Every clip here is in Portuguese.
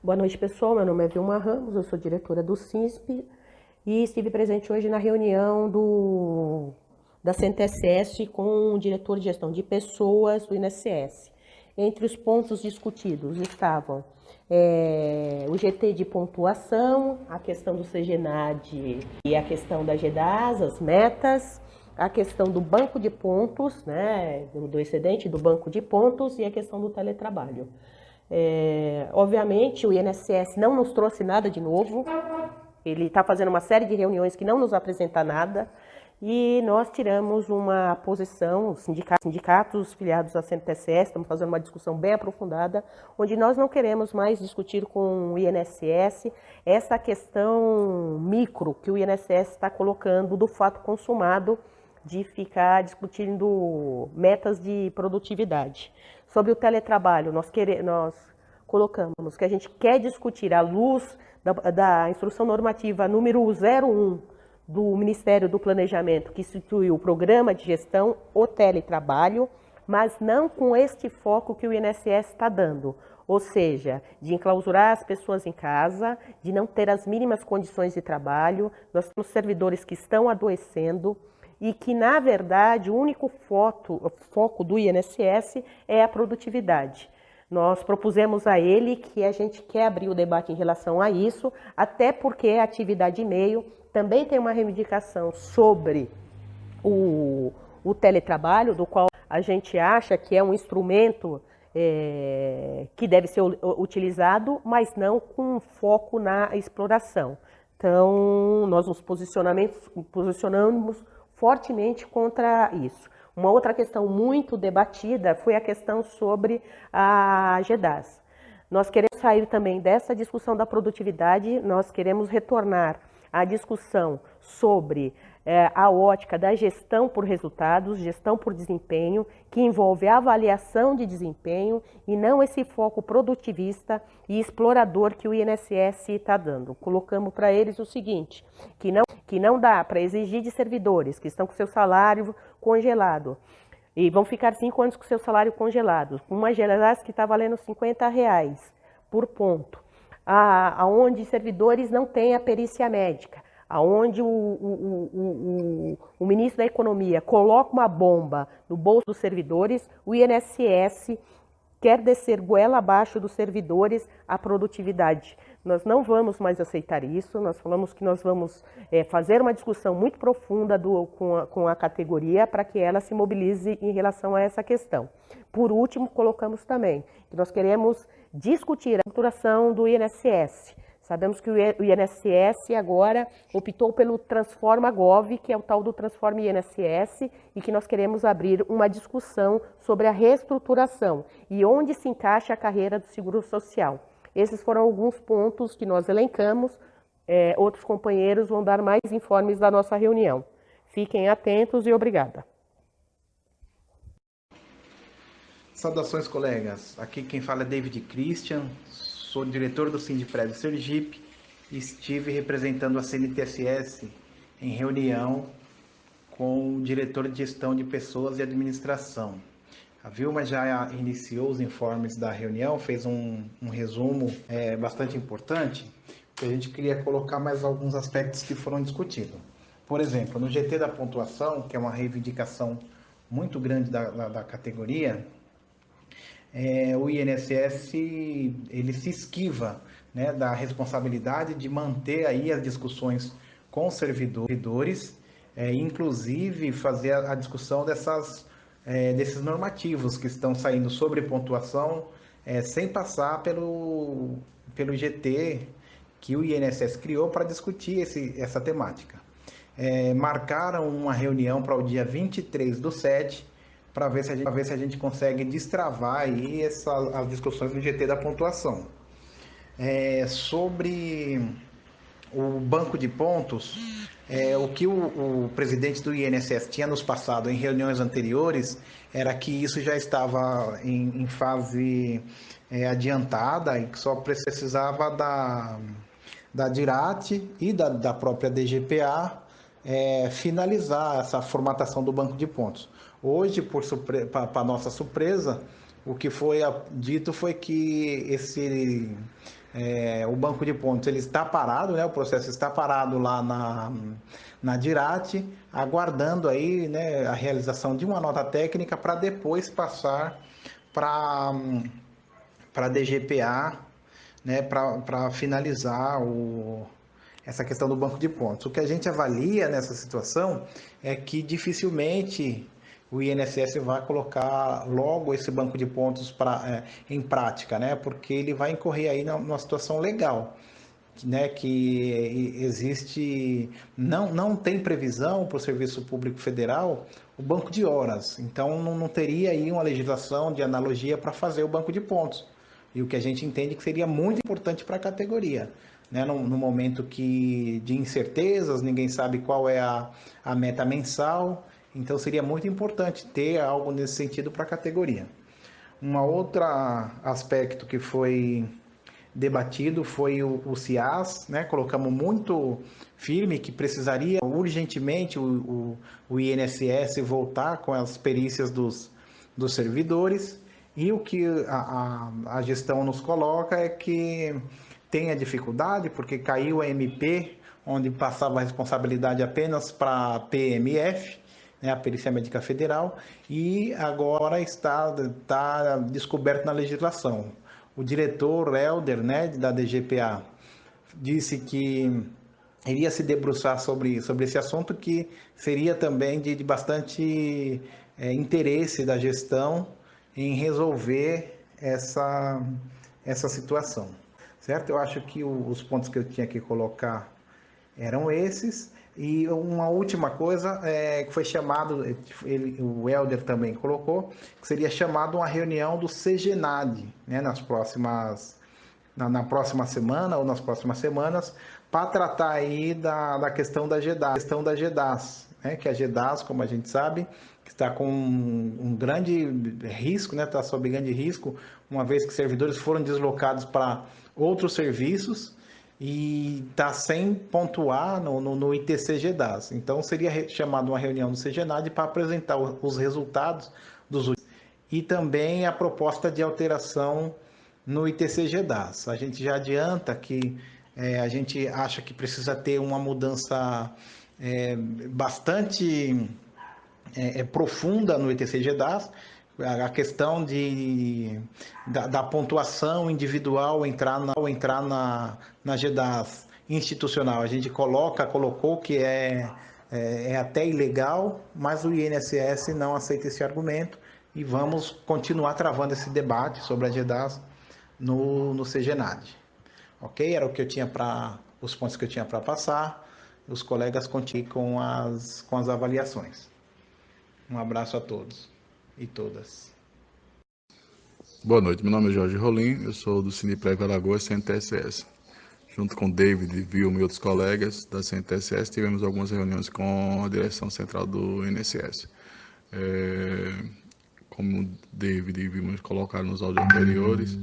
Boa noite, pessoal. Meu nome é Vilma Ramos, eu sou diretora do SINSP e estive presente hoje na reunião da CNTS com o diretor de gestão de pessoas do INSS. Entre os pontos discutidos estavam o GT de pontuação, a questão do CGNAD e a questão da GEDAS, as metas, a questão do banco de pontos, né, do excedente do banco de pontos e a questão do teletrabalho. Obviamente, o INSS não nos trouxe nada de novo, ele está fazendo uma série de reuniões que não nos apresenta nada, e nós tiramos uma posição, os sindicatos filiados à CNTS, estamos fazendo uma discussão bem aprofundada, onde nós não queremos mais discutir com o INSS essa questão micro que o INSS está colocando do fato consumado de ficar discutindo metas de produtividade. Sobre o teletrabalho, nós colocamos que a gente quer discutir à luz da instrução normativa número 01 do Ministério do Planejamento, que instituiu o programa de gestão, o teletrabalho, mas não com este foco que o INSS está dando, ou seja, de enclausurar as pessoas em casa, de não ter as mínimas condições de trabalho. Nós temos servidores que estão adoecendo, e que, na verdade, o único foco do INSS é a produtividade. Nós propusemos a ele que a gente quer abrir o debate em relação a isso, até porque a atividade e-mail também tem uma reivindicação sobre o teletrabalho, do qual a gente acha que é um instrumento que deve ser utilizado, mas não com foco na exploração. Então, nós nos posicionamos fortemente contra isso. Uma outra questão muito debatida foi a questão sobre a GEDAS. Nós queremos sair também dessa discussão da produtividade, nós queremos retornar à discussão sobre a ótica da gestão por resultados, gestão por desempenho, que envolve a avaliação de desempenho e não esse foco produtivista e explorador que o INSS está dando. Colocamos para eles o seguinte, que não dá para exigir de servidores que estão com seu salário congelado e vão ficar 5 anos com seu salário congelado, com uma GEDAS que está valendo R$50 por ponto, aonde servidores não têm a perícia médica, aonde o ministro da Economia coloca uma bomba no bolso dos servidores, o INSS quer descer goela abaixo dos servidores a produtividade. Nós não vamos mais aceitar isso, nós falamos que nós vamos fazer uma discussão muito profunda com a categoria para que ela se mobilize em relação a essa questão. Por último, colocamos também que nós queremos discutir a estruturação do INSS. Sabemos que o INSS agora optou pelo Transforma Gov, que é o tal do Transforma INSS, e que nós queremos abrir uma discussão sobre a reestruturação e onde se encaixa a carreira do Seguro Social. Esses foram alguns pontos que nós elencamos, outros companheiros vão dar mais informes da nossa reunião. Fiquem atentos e obrigada. Saudações, colegas. Aqui quem fala é David Christian, sou diretor do Sindipred Sergipe e estive representando a CNTS em reunião com o diretor de gestão de pessoas e administração. A Vilma já iniciou os informes da reunião, fez um resumo bastante importante, que a gente queria colocar mais alguns aspectos que foram discutidos. Por exemplo, no GT da pontuação, que é uma reivindicação muito grande da categoria, o INSS ele se esquiva, né, da responsabilidade de manter aí as discussões com os servidores, inclusive fazer a discussão desses normativos que estão saindo sobre pontuação, sem passar pelo GT que o INSS criou para discutir essa temática. Marcaram uma reunião para o dia 23/7, para ver se a gente consegue destravar aí as discussões do GT da pontuação. Sobre o banco de pontos, o que o presidente do INSS tinha nos passado em reuniões anteriores era que isso já estava em fase adiantada e que só precisava da DIRAT e da própria DGPA finalizar essa formatação do banco de pontos. Hoje, para nossa surpresa, o que foi dito foi que o banco de pontos ele está parado, né? O processo está parado lá na DIRAT, aguardando aí, né, a realização de uma nota técnica para depois passar para a DGPA, né, para finalizar essa questão do banco de pontos. O que a gente avalia nessa situação é que dificilmente o INSS vai colocar logo esse banco de pontos em prática, né, porque ele vai incorrer aí numa situação legal, né, que existe, não tem previsão para o Serviço Público Federal o banco de horas, então não teria aí uma legislação de analogia para fazer o banco de pontos, e o que a gente entende que seria muito importante para a categoria, né, no momento de incertezas, ninguém sabe qual é a meta mensal, então seria muito importante ter algo nesse sentido para a categoria. Um outro aspecto que foi debatido foi o CIAS, né? Colocamos muito firme que precisaria urgentemente o INSS voltar com as perícias dos servidores, e o que a gestão nos coloca é que tem a dificuldade porque caiu a MP, onde passava a responsabilidade apenas para a PMF, né, a Perícia Médica Federal, e agora está descoberto na legislação. O diretor Helder, né, da DGPA, disse que iria se debruçar sobre esse assunto, que seria também de bastante interesse da gestão em resolver essa situação, certo? Eu acho que os pontos que eu tinha que colocar eram esses. E uma última coisa que foi chamado, o Helder também colocou, que seria chamado uma reunião do CGNAD, né, na próxima semana ou nas próximas semanas, para tratar aí da questão da GEDAS, né, que a GEDAS, como a gente sabe, está com um grande risco, né, está sob grande risco, uma vez que servidores foram deslocados para outros serviços, e está sem pontuar no ITC GEDAS. Então, seria chamada uma reunião do CGNAD para apresentar os resultados dos últimos e também a proposta de alteração no ITC GEDAS. A gente já adianta que a gente acha que precisa ter uma mudança bastante profunda no ITC GEDAS, a questão da pontuação individual entrar na GEDAS institucional. A gente colocou que é até ilegal, mas o INSS não aceita esse argumento, e vamos continuar travando esse debate sobre a GEDAS no CGNAD. Ok? Era o que eu tinha os pontos que eu tinha para passar. Os colegas continuem com as avaliações. Um abraço a todos e todas. Boa noite, meu nome é Jorge Rolim, eu sou do Cineprev Alagoas CNTSS. Junto com David, Vilma e outros colegas da CNTSS, tivemos algumas reuniões com a direção central do INSS. Como David e Vilma colocaram nos áudios anteriores,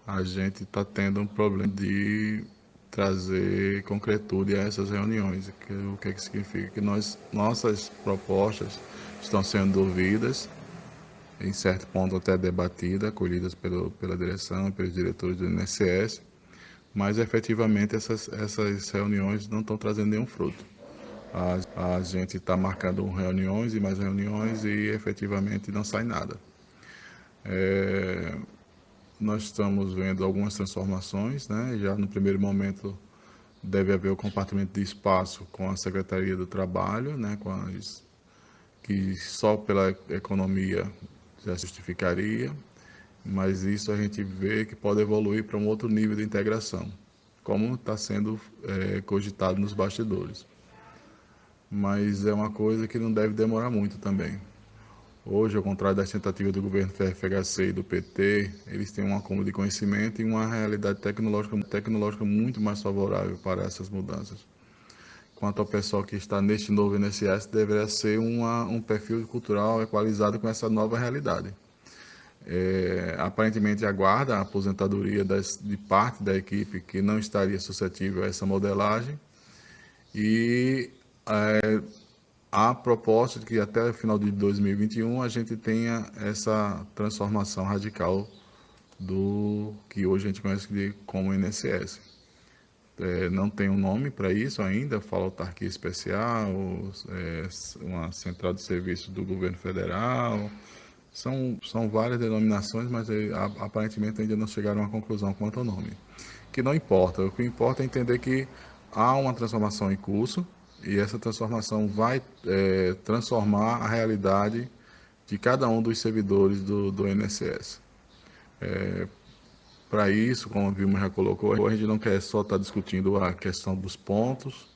a gente está tendo um problema de trazer concretude a essas reuniões. O que é que significa? Que nossas propostas estão sendo ouvidas, em certo ponto até debatidas, acolhidas pela direção e pelos diretores do INSS, mas efetivamente essas reuniões não estão trazendo nenhum fruto. A gente está marcando reuniões e mais reuniões e efetivamente não sai nada. Nós estamos vendo algumas transformações, né? Já no primeiro momento deve haver o compartimento de espaço com a Secretaria do Trabalho, né? Que só pela economia já justificaria, mas isso a gente vê que pode evoluir para um outro nível de integração, como está sendo cogitado nos bastidores. Mas é uma coisa que não deve demorar muito também. Hoje, ao contrário das tentativas do governo FHC e do PT, eles têm um acúmulo de conhecimento e uma realidade tecnológica muito mais favorável para essas mudanças. Quanto ao pessoal que está neste novo INSS, deverá ser um perfil cultural equalizado com essa nova realidade. Aparentemente aguarda a aposentadoria de parte da equipe que não estaria suscetível a essa modelagem, e há proposta de que até o final de 2021 a gente tenha essa transformação radical do que hoje a gente conhece como INSS. Não tem um nome para isso ainda, fala autarquia especial, uma central de serviço do governo federal, são várias denominações, mas aparentemente ainda não chegaram a uma conclusão quanto ao nome. Que não importa, o que importa é entender que há uma transformação em curso e essa transformação vai transformar a realidade de cada um dos servidores do INSS. Para isso, como a Vilma já colocou, a gente não quer só estar discutindo a questão dos pontos,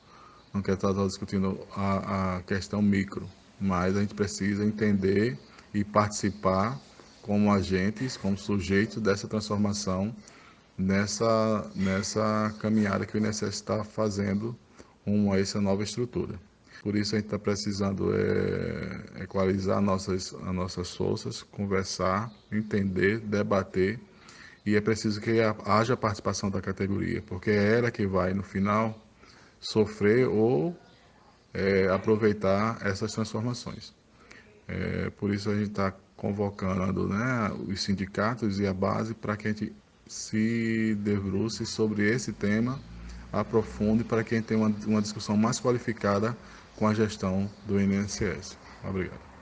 não quer estar discutindo a questão micro, mas a gente precisa entender e participar como agentes, como sujeitos dessa transformação nessa caminhada que o INSS está fazendo rumo a essa nova estrutura. Por isso a gente está precisando equalizar as nossas forças, conversar, entender, debater, e é preciso que haja participação da categoria, porque é ela que vai, no final, sofrer ou aproveitar essas transformações. Por isso a gente está convocando, né, os sindicatos e a base para que a gente se debruce sobre esse tema, aprofunde, para que a gente tenha uma discussão mais qualificada com a gestão do INSS. Obrigado.